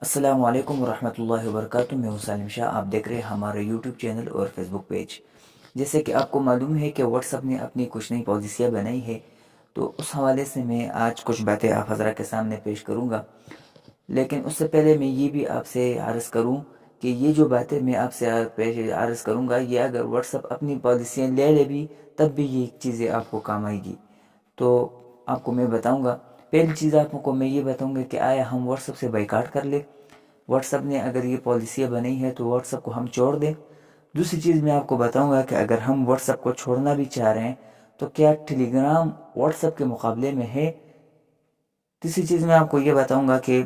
السلام علیکم ورحمۃ اللہ وبرکاتہ۔ میں ہوں سالم شاہ، آپ دیکھ رہے ہیں ہمارا یوٹیوب چینل اور فیس بک پیج۔ جیسے کہ آپ کو معلوم ہے کہ واٹس ایپ نے اپنی کچھ نئی پالیسیاں بنائی ہے، تو اس حوالے سے میں آج کچھ باتیں آپ حضرات کے سامنے پیش کروں گا۔ لیکن اس سے پہلے میں یہ بھی آپ سے عرض کروں کہ یہ جو باتیں میں آپ سے عرض کروں گا، یہ اگر واٹس ایپ اپنی پالیسیاں لے لے بھی تب بھی یہ چیزیں آپ کو کام آئے گی۔ تو آپ کو میں بتاؤں گا، پہلی چیز آپ کو میں یہ بتاؤں گا کہ آیا ہم واٹس ایپ سے بائیکاٹ کر لیں۔ واٹس ایپ نے اگر یہ پالیسیاں بنائی ہے تو واٹس ایپ کو ہم چھوڑ دیں۔ دوسری چیز میں آپ کو بتاؤں گا کہ اگر ہم واٹس ایپ کو چھوڑنا بھی چاہ رہے ہیں تو کیا ٹیلی گرام واٹس ایپ کے مقابلے میں ہے۔ تیسری چیز میں آپ کو یہ بتاؤں گا کہ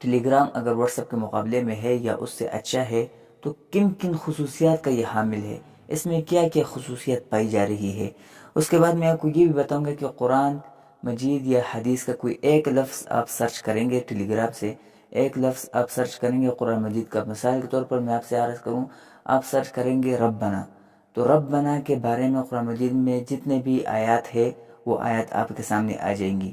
ٹیلی گرام اگر واٹس ایپ کے مقابلے میں ہے یا اس سے اچھا ہے تو کن کن خصوصیات کا یہ حامل ہے، اس میں کیا کیا خصوصیت پائی جا رہی ہے۔ اس کے بعد میں آپ کو یہ بھی بتاؤں گا کہ قرآن مجید یا حدیث کا کوئی ایک لفظ آپ سرچ کریں گے ٹیلی گرام سے، ایک لفظ آپ سرچ کریں گے قرآن مجید کا، مثال کے طور پر میں آپ سے عرض کروں، آپ سرچ کریں گے ربنا، تو ربنا کے بارے میں قرآن مجید میں جتنے بھی آیات ہے وہ آیات آپ کے سامنے آ جائیں گی۔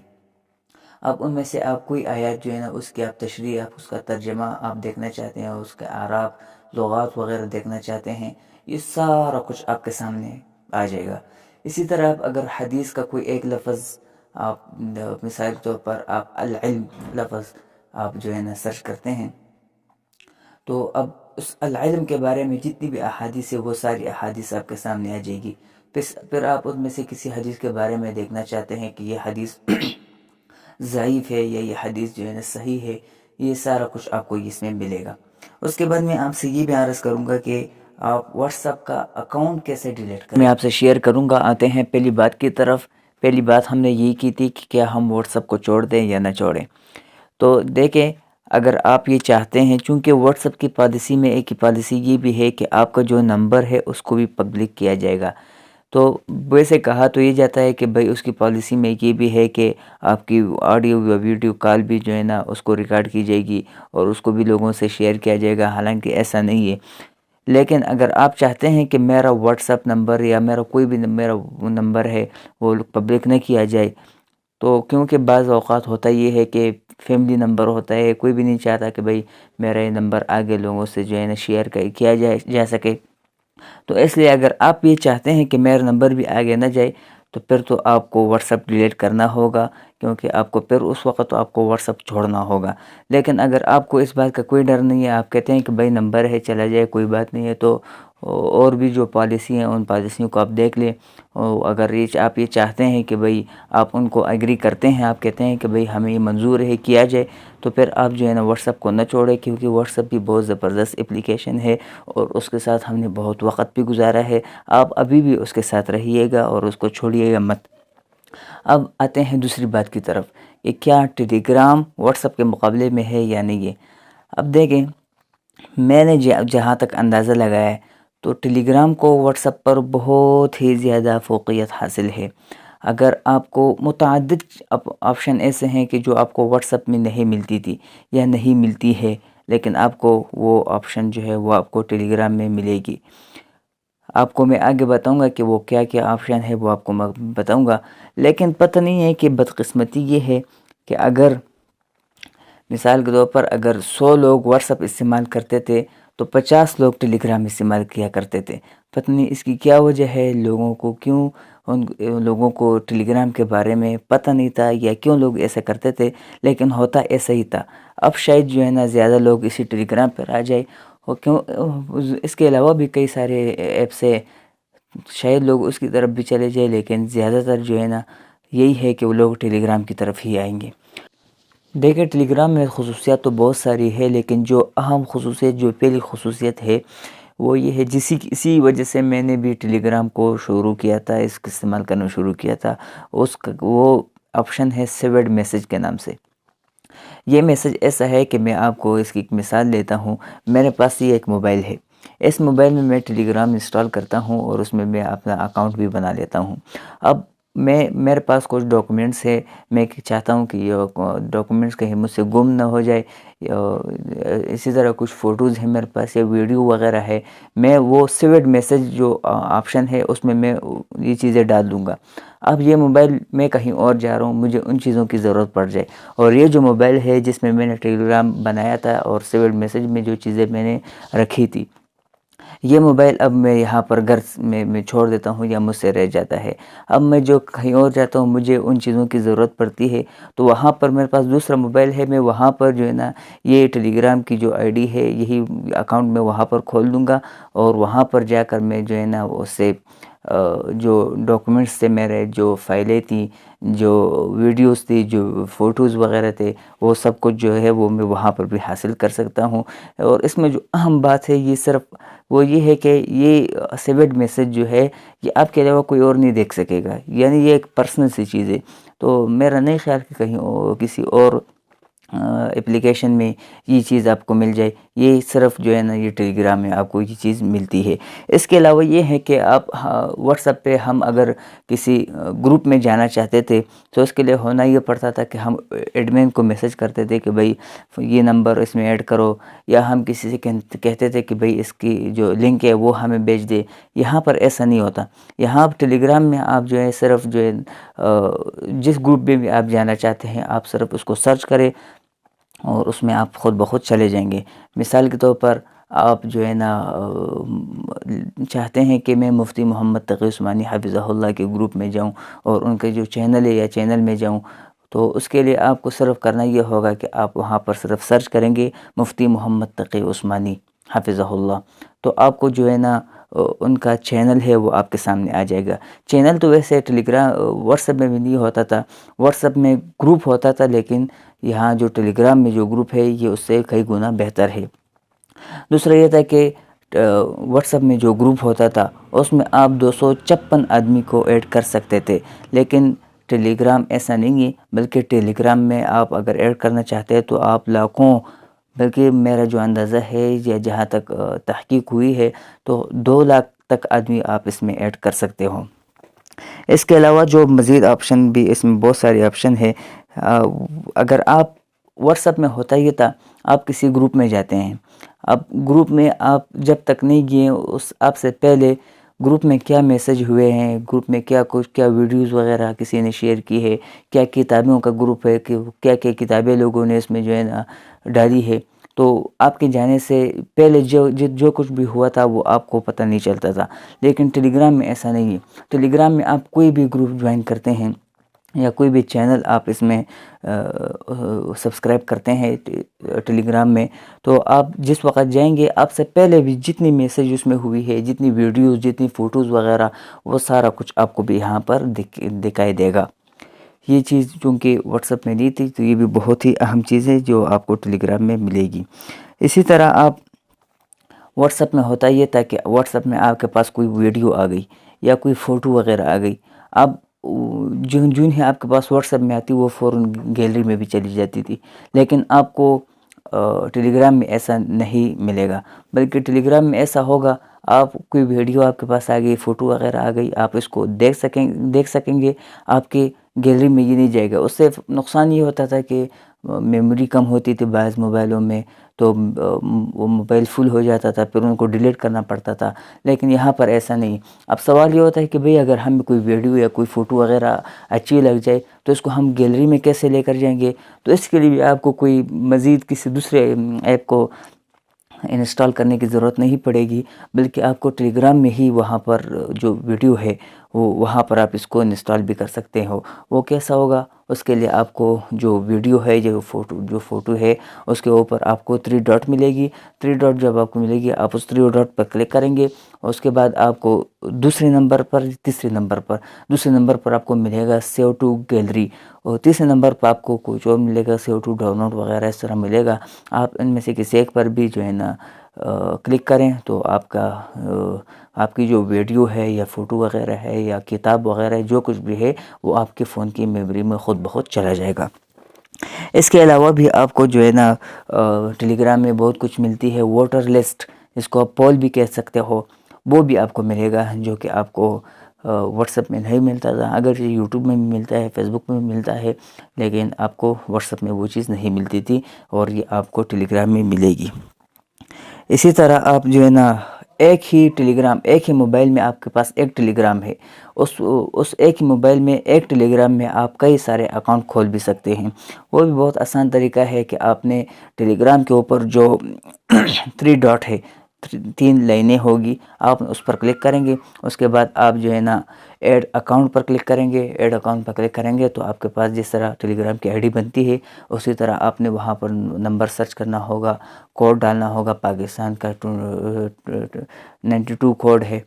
اب ان میں سے آپ کوئی آیات جو ہے نا اس کی آپ تشریح، آپ اس کا ترجمہ آپ دیکھنا چاہتے ہیں، اس کے اعراب لغات وغیرہ دیکھنا چاہتے ہیں، یہ سارا کچھ آپ کے سامنے آ جائے گا۔ اسی طرح آپ اگر حدیث کا کوئی ایک لفظ آپ مثال کے طور پر آپ العلم لفظ آپ جو ہے نا سرچ کرتے ہیں، تو اب اس العلم کے بارے میں جتنی بھی احادیث ہے وہ ساری احادیث آپ کے سامنے آ جائے گی۔ پھر آپ ان میں سے کسی حدیث کے بارے میں دیکھنا چاہتے ہیں کہ یہ حدیث ضعیف ہے یا یہ حدیث جو ہے نا صحیح ہے، یہ سارا کچھ آپ کو اس میں ملے گا۔ اس کے بعد میں آپ سے یہ بھی عرض کروں گا کہ آپ واٹس ایپ کا اکاؤنٹ کیسے ڈیلیٹ کریں، میں آپ سے شیئر کروں گا۔ آتے ہیں پہلی بات کی طرف۔ پہلی بات ہم نے یہ کی تھی کہ کیا ہم واٹس ایپ کو چھوڑ دیں یا نہ چھوڑیں۔ تو دیکھیں، اگر آپ یہ چاہتے ہیں، چونکہ واٹس ایپ کی پالیسی میں ایک پالیسی یہ بھی ہے کہ آپ کا جو نمبر ہے اس کو بھی پبلک کیا جائے گا۔ تو ویسے کہا تو یہ جاتا ہے کہ بھائی اس کی پالیسی میں یہ بھی ہے کہ آپ کی آڈیو یا ویڈیو کال بھی جو ہے نا اس کو ریکارڈ کی جائے گی اور اس کو بھی لوگوں سے شیئر کیا جائے گا، حالانکہ ایسا نہیں ہے۔ لیکن اگر آپ چاہتے ہیں کہ میرا واٹس ایپ نمبر یا میرا کوئی بھی میرا نمبر ہے وہ پبلک نہ کیا جائے، تو کیونکہ بعض اوقات ہوتا یہ ہے کہ فیملی نمبر ہوتا ہے، کوئی بھی نہیں چاہتا کہ بھائی میرا یہ نمبر آگے لوگوں سے جو ہے نا شیئر کیا جا سکے۔ تو اس لیے اگر آپ یہ چاہتے ہیں کہ میرا نمبر بھی آگے نہ جائے تو پھر تو آپ کو واٹس ایپ ڈیلیٹ کرنا ہوگا، کیونکہ آپ کو پھر اس وقت آپ کو واٹس ایپ چھوڑنا ہوگا۔ لیکن اگر آپ کو اس بات کا کوئی ڈر نہیں ہے، آپ کہتے ہیں کہ بھائی نمبر ہے چلا جائے کوئی بات نہیں ہے، تو اور بھی جو پالیسی ہیں ان پالیسیوں کو آپ دیکھ لیں۔ اگر آپ یہ چاہتے ہیں کہ بھئی آپ ان کو ایگری کرتے ہیں، آپ کہتے ہیں کہ بھئی ہمیں یہ منظور ہے کیا جائے، تو پھر آپ جو ہے نا واٹس ایپ کو نہ چھوڑیں، کیونکہ واٹس ایپ بھی بہت زبردست اپلیکیشن ہے اور اس کے ساتھ ہم نے بہت وقت بھی گزارا ہے۔ آپ ابھی بھی اس کے ساتھ رہیے گا اور اس کو چھوڑیے گا مت۔ اب آتے ہیں دوسری بات کی طرف کہ کیا ٹیلی گرام واٹس ایپ کے مقابلے میں ہے یا نہیں ہے۔ اب دیکھیں، میں نے جہاں تک اندازہ لگایا ہے تو ٹیلی گرام کو واٹس ایپ پر بہت ہی زیادہ فوقیت حاصل ہے۔ اگر آپ کو متعدد آپشن ایسے ہیں کہ جو آپ کو واٹس ایپ میں نہیں ملتی تھی یا نہیں ملتی ہے، لیکن آپ کو وہ آپشن جو ہے وہ آپ کو ٹیلی گرام میں ملے گی۔ آپ کو میں آگے بتاؤں گا کہ وہ کیا کیا آپشن ہے، وہ آپ کو میں بتاؤں گا۔ لیکن پتہ نہیں ہے کہ بدقسمتی یہ ہے کہ اگر مثال کے طور پر اگر 100 لوگ واٹس ایپ استعمال کرتے تھے تو 50 لوگ ٹیلی گرام استعمال کیا کرتے تھے۔ پتہ نہیں اس کی کیا وجہ ہے، لوگوں کو کیوں ان لوگوں کو ٹیلی گرام کے بارے میں پتہ نہیں تھا یا کیوں لوگ ایسا کرتے تھے، لیکن ہوتا ایسا ہی تھا۔ اب شاید جو ہے نا زیادہ لوگ اسی ٹیلی گرام پر آ جائے، اور کیوں اس کے علاوہ بھی کئی سارے ایپس ہے، شاید لوگ اس کی طرف بھی چلے جائیں، لیکن زیادہ تر جو ہے نا یہی ہے کہ وہ لوگ ٹیلی گرام کی طرف ہی آئیں گے۔ دیکھیں، ٹیلی گرام میں خصوصیات تو بہت ساری ہے، لیکن جو اہم خصوصیت، جو پہلی خصوصیت ہے وہ یہ ہے، اسی وجہ سے میں نے بھی ٹیلی گرام کو شروع کیا تھا، اس کا استعمال کرنا شروع کیا تھا۔ وہ آپشن ہے سیوڈ میسج کے نام سے۔ یہ میسج ایسا ہے کہ میں آپ کو اس کی ایک مثال دیتا ہوں۔ میرے پاس یہ ایک موبائل ہے، اس موبائل میں میں ٹیلی گرام انسٹال کرتا ہوں اور اس میں اپنا اکاؤنٹ بھی بنا لیتا ہوں۔ اب میرے پاس کچھ ڈاکومنٹس ہے، میں چاہتا ہوں کہ یہ ڈاکومنٹس کہیں مجھ سے گم نہ ہو جائے، اسی طرح کچھ فوٹوز ہیں میرے پاس یا ویڈیو وغیرہ ہے، میں وہ سیوڈ میسج جو آپشن ہے اس میں یہ چیزیں ڈال دوں گا۔ اب یہ موبائل میں کہیں اور جا رہا ہوں، مجھے ان چیزوں کی ضرورت پڑ جائے، اور یہ جو موبائل ہے جس میں نے ٹیلی گرام بنایا تھا اور سیوڈ میسج میں جو چیزیں میں نے رکھی تھی، یہ موبائل اب میں یہاں پر گھر میں چھوڑ دیتا ہوں یا مجھ سے رہ جاتا ہے۔ اب میں جو کہیں اور جاتا ہوں، مجھے ان چیزوں کی ضرورت پڑتی ہے، تو وہاں پر میرے پاس دوسرا موبائل ہے، میں وہاں پر جو ہے نا یہ ٹیلی گرام کی جو آئی ڈی ہے، یہی اکاؤنٹ میں وہاں پر کھول دوں گا، اور وہاں پر جا کر میں جو ہے نا اس سے جو ڈاکومنٹس تھے میرے، جو فائلیں تھیں، جو ویڈیوز تھی، جو فوٹوز وغیرہ تھے، وہ سب کچھ جو ہے وہ میں وہاں پر بھی حاصل کر سکتا ہوں۔ اور اس میں جو اہم بات ہے یہ صرف وہ یہ ہے کہ یہ سیوڈ میسج جو ہے یہ آپ کے علاوہ کوئی اور نہیں دیکھ سکے گا، یعنی یہ ایک پرسنل سی چیز ہے۔ تو میرا نہیں خیال کہ کہیں کسی اور اپلیکیشن میں یہ چیز آپ کو مل جائے، یہ صرف جو ہے نا یہ ٹیلی گرام میں آپ کو یہ چیز ملتی ہے۔ اس کے علاوہ یہ ہے کہ آپ واٹس ایپ پہ ہم اگر کسی گروپ میں جانا چاہتے تھے تو اس کے لیے ہونا یہ پڑتا تھا کہ ہم ایڈمن کو میسج کرتے تھے کہ بھائی یہ نمبر اس میں ایڈ کرو، یا ہم کسی سے کہتے تھے کہ بھائی اس کی جو لنک ہے وہ ہمیں بھیج دے۔ یہاں پر ایسا نہیں ہوتا، یہاں ٹیلی گرام میں آپ جو ہے صرف جو ہے جس گروپ میں بھی آپ جانا چاہتے ہیں آپ صرف اس کو سرچ کریں اور اس میں آپ خود بخود چلے جائیں گے۔ مثال کے طور پر آپ جو ہے نا چاہتے ہیں کہ میں مفتی محمد تقی عثمانی حفظہ اللہ کے گروپ میں جاؤں اور ان کے جو چینل ہے یا چینل میں جاؤں، تو اس کے لیے آپ کو صرف کرنا یہ ہوگا کہ آپ وہاں پر صرف سرچ کریں گے مفتی محمد تقی عثمانی حفظہ اللہ، تو آپ کو جو ہے نا ان کا چینل ہے وہ آپ کے سامنے آ جائے گا۔ چینل تو ویسے ٹیلی گرام واٹس ایپ میں بھی نہیں ہوتا تھا، واٹس ایپ میں گروپ ہوتا تھا، لیکن یہاں جو ٹیلی گرام میں جو گروپ ہے یہ اس سے کئی گنا بہتر ہے۔ دوسرا یہ تھا کہ واٹس ایپ میں جو گروپ ہوتا تھا اس میں آپ 256 آدمی کو ایڈ کر سکتے تھے، لیکن ٹیلی گرام ایسا نہیں ہے، بلکہ ٹیلی گرام میں آپ اگر ایڈ کرنا چاہتے ہیں تو آپ لاکھوں، بلکہ میرا جو اندازہ ہے یا جہاں تک تحقیق ہوئی ہے تو 2 لاکھ تک آدمی آپ اس میں ایڈ کر سکتے ہو۔ اس کے علاوہ جو مزید آپشن بھی اس میں بہت سارے آپشن ہے، اگر آپ واٹس ایپ میں ہوتا یہ تھا آپ کسی گروپ میں جاتے ہیں، اب گروپ میں آپ جب تک نہیں گئے اس آپ سے پہلے گروپ میں کیا میسج ہوئے ہیں، گروپ میں کیا ویڈیوز وغیرہ کسی نے شیئر کی ہے، کیا کتابوں کا گروپ ہے کہ کیا کتابیں لوگوں نے اس میں جو ہے نا ڈالی ہے، تو آپ کے جانے سے پہلے جو کچھ بھی ہوا تھا وہ آپ کو پتہ نہیں چلتا تھا۔ لیکن ٹیلی گرام میں ایسا نہیں ہے، ٹیلی گرام میں آپ کوئی بھی گروپ جوائن کرتے ہیں یا کوئی بھی چینل آپ اس میں سبسکرائب کرتے ہیں ٹیلی گرام میں، تو آپ جس وقت جائیں گے آپ سے پہلے بھی جتنی میسج اس میں ہوئی ہے، جتنی ویڈیوز، جتنی فوٹوز وغیرہ، وہ سارا کچھ آپ کو بھی یہاں پر دکھائی دے گا۔ یہ چیز چونکہ واٹس ایپ میں نہیں تھی تو یہ بھی بہت ہی اہم چیز ہے جو آپ کو ٹیلی گرام میں ملے گی۔ اسی طرح آپ واٹس ایپ میں ہوتا یہ تھا کہ واٹس ایپ میں آپ کے پاس کوئی ویڈیو آ گئی یا کوئی فوٹو وغیرہ آ گئی، اب جون ہی آپ کے پاس واٹس ایپ میں آتی وہ فوراً گیلری میں بھی چلی جاتی تھی، لیکن آپ کو ٹیلی گرام میں ایسا نہیں ملے گا، بلکہ ٹیلی گرام میں ایسا ہوگا آپ کوئی ویڈیو آپ کے پاس آ گئی، فوٹو وغیرہ آ گئی، آپ اس کو دیکھ سکیں گے، آپ کے گیلری میں یہ نہیں جائے گا۔ اس سے نقصان یہ ہوتا تھا کہ میموری کم ہوتی تھی بعض موبائلوں میں، تو وہ موبائل فل ہو جاتا تھا، پھر ان کو ڈیلیٹ کرنا پڑتا تھا، لیکن یہاں پر ایسا نہیں۔ اب سوال یہ ہوتا ہے کہ بھئی اگر ہمیں کوئی ویڈیو یا کوئی فوٹو وغیرہ اچھی لگ جائے تو اس کو ہم گیلری میں کیسے لے کر جائیں گے؟ تو اس کے لیے بھی آپ کو کوئی مزید کسی دوسرے ایپ کو انسٹال کرنے کی ضرورت نہیں پڑے گی، بلکہ آپ کو ٹیلی گرام میں ہی وہاں پر جو ویڈیو ہے وہاں پر آپ اس کو انسٹال بھی کر سکتے ہو۔ وہ کیسا ہوگا؟ اس کے لیے آپ کو جو ویڈیو ہے جو فوٹو ہے اس کے اوپر آپ کو 3 ڈاٹ ملے گی، 3 ڈاٹ جب آپ کو ملے گی آپ اس 3 ڈاٹ پر کلک کریں گے، اور اس کے بعد آپ کو دوسرے نمبر پر آپ کو ملے گا سیو ٹو گیلری، اور تیسرے نمبر پر آپ کو کچھ اور ملے گا سیو ٹو ڈاؤن لوڈ وغیرہ، اس طرح ملے گا۔ آپ ان میں سے کسی ایک پر بھی جو ہے نا کلک کریں تو آپ کی جو ویڈیو ہے یا فوٹو وغیرہ ہے یا کتاب وغیرہ ہے جو کچھ بھی ہے وہ آپ کے فون کی میموری میں خود بخود چلا جائے گا۔ اس کے علاوہ بھی آپ کو جو ہے نا ٹیلی گرام میں بہت کچھ ملتی ہے، ووٹر لسٹ، اس کو آپ پول بھی کہہ سکتے ہو، وہ بھی آپ کو ملے گا، جو کہ آپ کو واٹس ایپ میں نہیں ملتا تھا، اگر یہ یوٹیوب میں بھی ملتا ہے، فیس بک میں بھی ملتا ہے، لیکن آپ کو واٹس ایپ میں وہ چیز نہیں ملتی تھی، اور یہ آپ کو ٹیلی گرام میں ملے گی۔ اسی طرح آپ جو ہے نا ایک ہی موبائل میں آپ کے پاس ایک ٹیلی گرام ہے، اس ایک ہی موبائل میں ایک ٹیلی گرام میں آپ کئی سارے اکاؤنٹ کھول بھی سکتے ہیں۔ وہ بھی بہت آسان طریقہ ہے کہ آپ نے ٹیلی گرام کے اوپر جو 3 ڈاٹ ہے، 3 لائنیں ہوگی، آپ اس پر کلک کریں گے، اس کے بعد آپ جو ہے نا ایڈ اکاؤنٹ پر کلک کریں گے۔ ایڈ اکاؤنٹ پر کلک کریں گے تو آپ کے پاس جس طرح ٹیلی گرام کی آئی ڈی بنتی ہے، اسی طرح آپ نے وہاں پر نمبر سرچ کرنا ہوگا، کوڈ ڈالنا ہوگا، پاکستان کا 92 کوڈ ہے،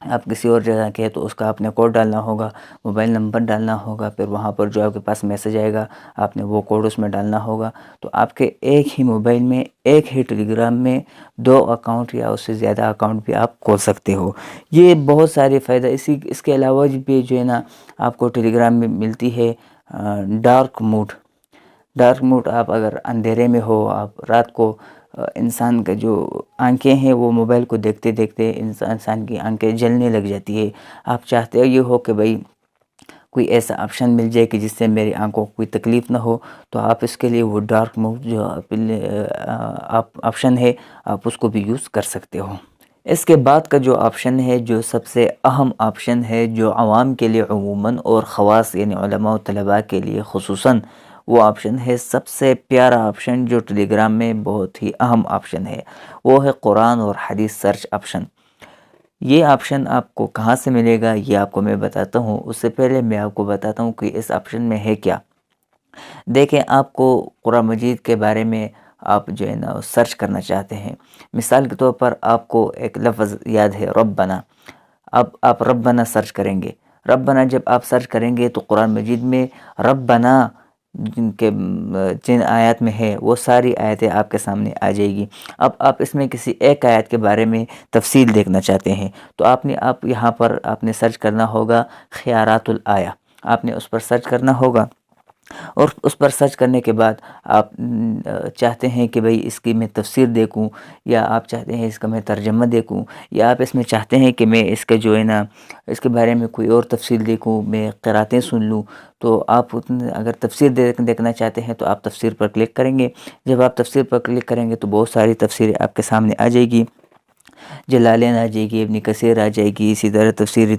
آپ کسی اور جگہ کے تو اس کا آپ نے کوڈ ڈالنا ہوگا، موبائل نمبر ڈالنا ہوگا، پھر وہاں پر جو آپ کے پاس میسج آئے گا آپ نے وہ کوڈ اس میں ڈالنا ہوگا، تو آپ کے ایک ہی موبائل میں ایک ہی ٹیلی گرام میں 2 اکاؤنٹ یا اس سے زیادہ اکاؤنٹ بھی آپ کھول سکتے ہو۔ یہ بہت سارے فائدہ اس کے علاوہ بھی جو ہے نا آپ کو ٹیلی گرام میں ملتی ہے ڈارک موڈ۔ آپ اگر اندھیرے میں ہو، آپ رات کو انسان کا جو آنکھیں ہیں وہ موبائل کو دیکھتے دیکھتے انسان کی آنکھیں جلنے لگ جاتی ہے، آپ چاہتے ہو کہ بھئی کوئی ایسا آپشن مل جائے کہ جس سے میری آنکھوں کو کوئی تکلیف نہ ہو، تو آپ اس کے لیے وہ ڈارک موڈ جو آپشن ہے آپ اس کو بھی یوز کر سکتے ہو۔ اس کے بعد کا جو آپشن ہے، جو سب سے اہم آپشن ہے، جو عوام کے لیے عموماً اور خواص یعنی علماء و طلباء کے لیے خصوصاً، وہ آپشن ہے سب سے پیارا آپشن جو ٹیلی گرام میں بہت ہی اہم آپشن ہے، وہ ہے قرآن اور حدیث سرچ آپشن۔ یہ آپشن آپ کو کہاں سے ملے گا یہ آپ کو میں بتاتا ہوں۔ اس سے پہلے میں آپ کو بتاتا ہوں کہ اس آپشن میں ہے کیا۔ دیکھیں، آپ کو قرآن مجید کے بارے میں آپ جو ہے نا سرچ کرنا چاہتے ہیں، مثال کے طور پر آپ کو ایک لفظ یاد ہے ربنا، اب آپ ربنا سرچ کریں گے۔ ربنا جب آپ سرچ کریں گے تو قرآن مجید میں ربنا جن آیات میں ہے وہ ساری آیتیں آپ کے سامنے آ جائے گی۔ اب آپ اس میں کسی ایک آیت کے بارے میں تفصیل دیکھنا چاہتے ہیں تو آپ یہاں پر آپ نے سرچ کرنا ہوگا خیارات الآیہ، آپ نے اس پر سرچ کرنا ہوگا، اور اس پر سرچ کرنے کے بعد آپ چاہتے ہیں کہ بھئی اس کی میں تفسیر دیکھوں، یا آپ چاہتے ہیں اس کا میں ترجمہ دیکھوں، یا آپ اس میں چاہتے ہیں کہ میں اس کا جو ہے نا اس کے بارے میں کوئی اور تفصیل دیکھوں، میں قراتیں سن لوں، تو آپ اگر تفسیر دیکھنا چاہتے ہیں تو آپ تفسیر پر کلک کریں گے۔ جب آپ تفسیر پر کلک کریں گے تو بہت ساری تفسیریں آپ کے سامنے آ جائے گی، جلالین آ جائے گی، ابن کثیر آ جائے گی، اسی طرح تفسیر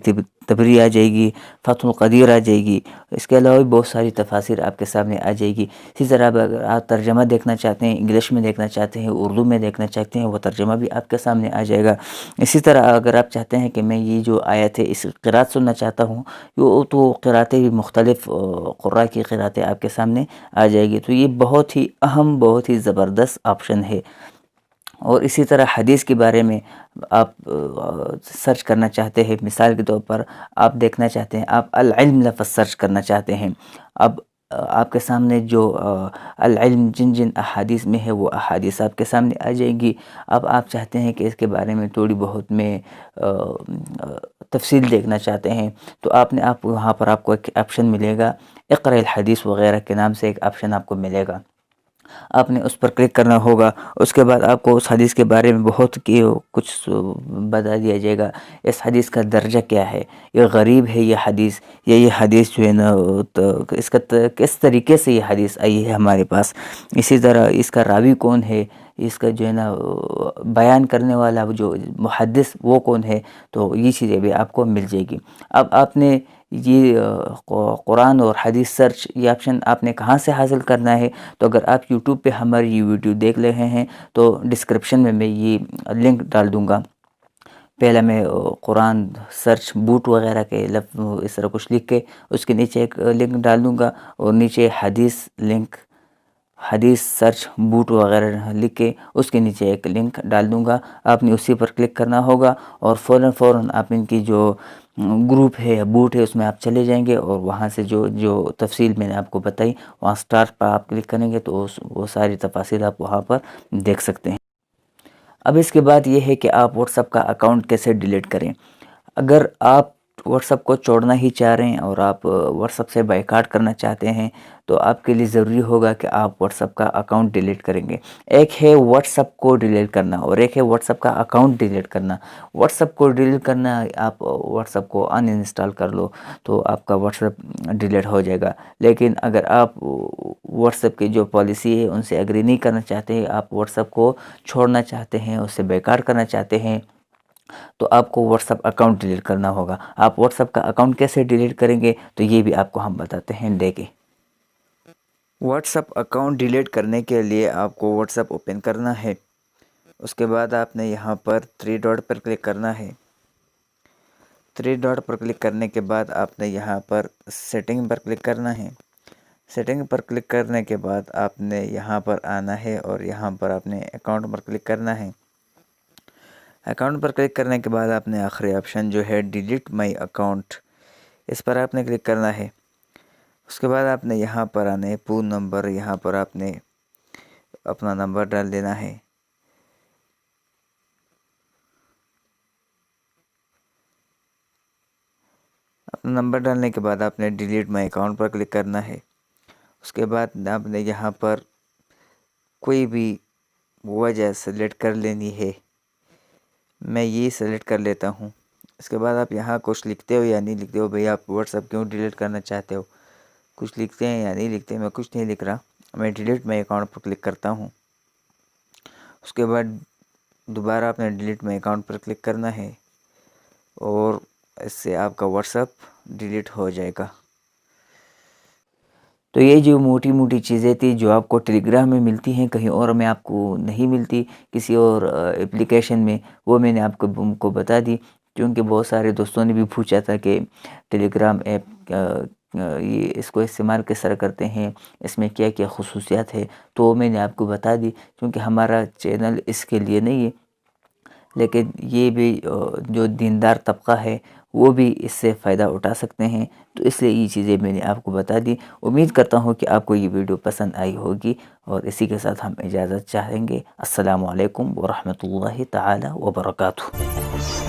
تبری آ جائے گی، فتح القدیر آ جائے گی، اس کے علاوہ بھی بہت ساری تفاسیر آپ کے سامنے آ جائے گی۔ اسی طرح اگر آپ ترجمہ دیکھنا چاہتے ہیں، انگلش میں دیکھنا چاہتے ہیں، اردو میں دیکھنا چاہتے ہیں، وہ ترجمہ بھی آپ کے سامنے آ جائے گا۔ اسی طرح اگر آپ چاہتے ہیں کہ میں یہ جو آیت ہے اس قرات سننا چاہتا ہوں، تو قراتیں بھی مختلف قراء کی قراتیں آپ کے سامنے آ جائے گی۔ تو یہ بہت ہی اہم، بہت ہی زبردست آپشن ہے۔ اور اسی طرح حدیث کے بارے میں آپ سرچ کرنا چاہتے ہیں، مثال کے طور پر آپ دیکھنا چاہتے ہیں، آپ العلم لفظ سرچ کرنا چاہتے ہیں، اب آپ کے سامنے جو العلم جن احادیث میں ہے وہ احادیث آپ کے سامنے آ جائیں گی۔ اب آپ چاہتے ہیں کہ اس کے بارے میں تھوڑی بہت میں تفصیل دیکھنا چاہتے ہیں تو وہاں پر آپ کو ایک آپشن ملے گا، اقرأ الحدیث وغیرہ کے نام سے ایک آپشن آپ کو ملے گا، آپ نے اس پر کلک کرنا ہوگا۔ اس کے بعد آپ کو اس حدیث کے بارے میں بہت کچھ بتا دیا جائے گا، اس حدیث کا درجہ کیا ہے، یہ غریب ہے یہ حدیث، یہ حدیث جو ہے نا اس کا کس طریقے سے یہ حدیث آئی ہے ہمارے پاس، اسی طرح اس کا راوی کون ہے، اس کا جو ہے نا بیان کرنے والا جو محدث وہ کون ہے، تو یہ چیزیں بھی آپ کو مل جائے گی۔ اب آپ نے یہ قرآن اور حدیث سرچ یہ آپشن آپ نے کہاں سے حاصل کرنا ہے، تو اگر آپ یوٹیوب پہ ہماری یہ ویڈیو دیکھ رہے ہیں تو ڈسکرپشن میں یہ لنک ڈال دوں گا۔ پہلا میں قرآن سرچ بوٹ وغیرہ کے اس طرح کچھ لکھ کے اس کے نیچے ایک لنک ڈال دوں گا، اور نیچے حدیث سرچ بوٹ وغیرہ لکھ کے اس کے نیچے ایک لنک ڈال دوں گا، آپ نے اسی پر کلک کرنا ہوگا، اور فوراً آپ ان کی جو گروپ ہے بوٹ ہے اس میں آپ چلے جائیں گے، اور وہاں سے جو تفصیل میں نے آپ کو بتائی وہاں سٹارٹ پر آپ کلک کریں گے تو وہ ساری تفاصیل آپ وہاں پر دیکھ سکتے ہیں۔ اب اس کے بعد یہ ہے کہ آپ واٹس ایپ کا اکاؤنٹ کیسے ڈیلیٹ کریں۔ اگر آپ واٹس ایپ کو چھوڑنا ہی چاہ رہے ہیں اور آپ واٹس ایپ سے بائیکاٹ کرنا چاہتے ہیں تو آپ کے لیے ضروری ہوگا کہ آپ واٹس ایپ کا اکاؤنٹ ڈیلیٹ کریں گے۔ ایک ہے واٹس ایپ کو ڈیلیٹ کرنا اور ایک ہے واٹس ایپ کا اکاؤنٹ ڈیلیٹ کرنا۔ واٹس ایپ کو ڈیلیٹ کرنا، آپ واٹس ایپ کو ان انسٹال کر لو تو آپ کا واٹس ایپ ڈیلیٹ ہو جائے گا۔ لیکن اگر آپ واٹس ایپ کی جو پالیسی ہے ان سے ایگری نہیں کرنا چاہتے ہیں، آپ واٹس ایپ کو چھوڑنا چاہتے ہیں، اس سے بیکار کرنا چاہتے ہیں، تو آپ کو واٹس ایپ اکاؤنٹ ڈیلیٹ کرنا ہوگا۔ آپ واٹس ایپ کا اکاؤنٹ کیسے ڈیلیٹ کریں گے تو یہ بھی آپ کو ہم بتاتے ہیں، دیکھیں۔ واٹس ایپ اکاؤنٹ ڈیلیٹ کرنے کے لیے آپ کو واٹس ایپ اوپن کرنا ہے۔ اس کے بعد آپ نے یہاں پر 3 ڈاٹ پر کلک کرنا ہے۔ 3 ڈاٹ پر کلک کرنے کے بعد آپ نے یہاں پر سیٹنگ پر کلک کرنا ہے۔ سیٹنگ پر کلک کرنے کے بعد آپ نے یہاں پر آنا ہے اور یہاں پر آپ نے اکاؤنٹ پر کلک کرنا ہے۔ اکاؤنٹ پر کلک کرنے کے بعد آپ نے آخری آپشن جو ہے ڈیلیٹ مائی اکاؤنٹ، اس پر آپ نے کلک کرنا ہے۔ اس کے بعد آپ نے یہاں پر آنا ہے فون نمبر، یہاں پر آپ نے اپنا نمبر ڈال دینا ہے۔ اپنا نمبر ڈالنے کے بعد آپ نے delete my account per click کرنا ہے۔ اس کے بعد آپ نے یہاں پر کوئی بھی وجہ سلیکٹ کر لینی ہے، میں یہ سلیکٹ کر لیتا ہوں۔ اس کے بعد آپ یہاں کچھ لکھتے ہو یا نہیں لکھتے ہو، بھئی آپ واٹس ایپ کیوں ڈیلیٹ کرنا چاہتے ہو، کچھ لکھتے ہیں یا نہیں لکھتے، میں کچھ نہیں لکھ رہا، میں delete my account per click کرتا ہوں۔ اس کے بعد دوبارہ آپ نے delete my account per click کرنا ہے اور اس سے آپ کا واٹس ایپ ڈیلیٹ ہو جائے گا۔ تو یہ جو موٹی موٹی چیزیں تھی جو آپ کو ٹیلی گرام میں ملتی ہیں، کہیں اور میں آپ کو نہیں ملتی، کسی اور اپلیکیشن میں، وہ میں نے آپ کو بتا دی، کیونکہ بہت سارے دوستوں نے بھی پوچھا تھا کہ ٹیلی گرام ایپ یہ اس کو استعمال کس طرح کرتے ہیں، اس میں کیا کیا خصوصیات ہے، تو میں نے آپ کو بتا دی، کیونکہ ہمارا چینل اس کے لیے نہیں ہے، لیکن یہ بھی جو دیندار طبقہ ہے وہ بھی اس سے فائدہ اٹھا سکتے ہیں، تو اس لیے یہ چیزیں میں نے آپ کو بتا دی۔ امید کرتا ہوں کہ آپ کو یہ ویڈیو پسند آئی ہوگی، اور اسی کے ساتھ ہم اجازت چاہیں گے۔ السلام علیکم ورحمۃ اللہ تعالی وبرکاتہ۔